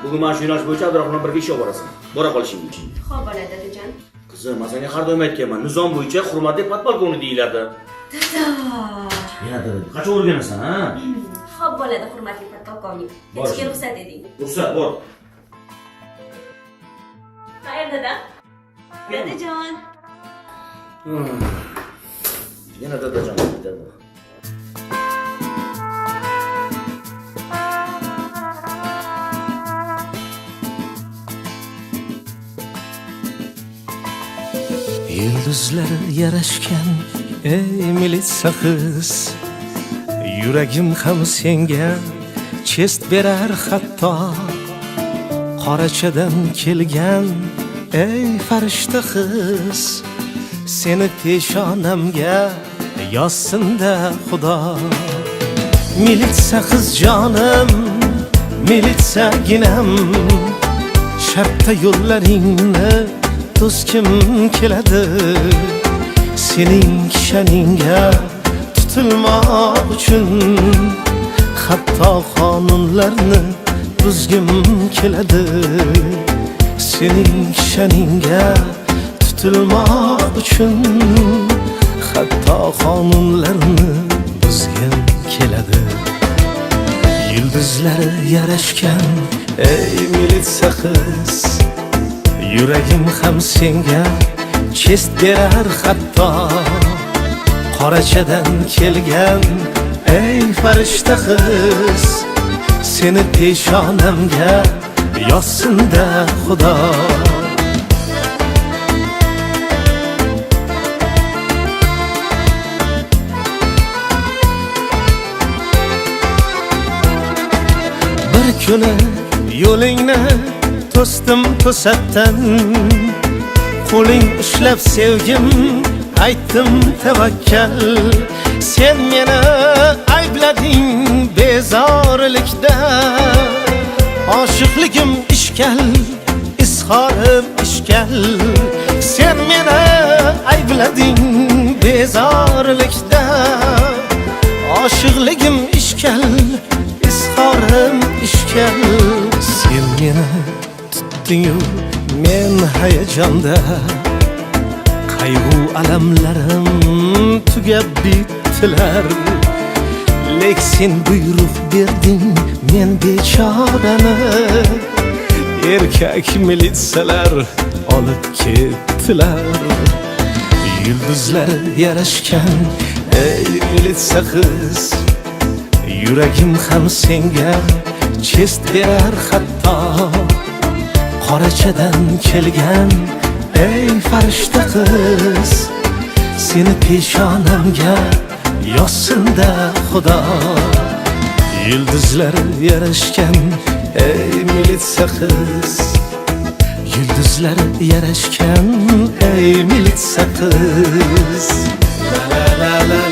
Bugun mana shu yo'nalish bo'yicha Abdurahmon bilan birga ishga borasan. Bora qolishing uchun. Xo'p bo'ladi dadajon. Qizim, men senga har doim aytganman, nizom bo'yicha hurmatli podpolkovnik deyiladi. Dada. Yana dada, qachon o'rganasan, ha? Xo'p bo'ladi, hurmatli podpolkovnik. Ketishga ruxsat eding. Ruxsat bor. Xayr dada. Dadajon. Yana dadajon dedi. Yulduzlar yarashgan ey militsa qiz, yuragim ham senga chest berar hatto. Qorachadan kelgan ey farishta qiz, seni peshonamga yozsin-da Xudo. Militsa qiz jonim, militsa ginam, shartta yo'llaringni to'skim keladi. Sening kishaningga tutilmoq uchun hatto qonunlarni buzgim keladi. Sening kishaningga tutilmoq uchun hatto qonunlarni buzgim keladi. Yulduzlar yarashgan ey militsa qiz, yuragim ham senga chest berar hatto. Qorachadan kelgan ey farishta qiz, seni peshonamga yozsin-da Xudo. Bir kuni yo'lingni to'sdim to'satdan, qo'ling ushlab sevgim aytdim tavakkal. Sen meni ayblading bezorlikda, oshiqligim ishkal, izhorim ishkal. Sen meni ayblading bezorlikda, oshiqligim ishkal, izhorim ishkal. Sen meni tutding-yu men hayajonda, qayg'u alamlarim tugab bitdilar. Lek sen buyruq berding men bechorani, erkak militsalar olib ketdilar. Yulduzlar yarashgan ey militsa qiz, yuragim ham senga chest berar hatto. Qorachadan kelgan ey farishta qiz, seni peshonamga yozsin-da Xudo. Yulduzlar yarashgan ey militsa qiz, yulduzlar yarashgan ey militsa qiz. La la la la.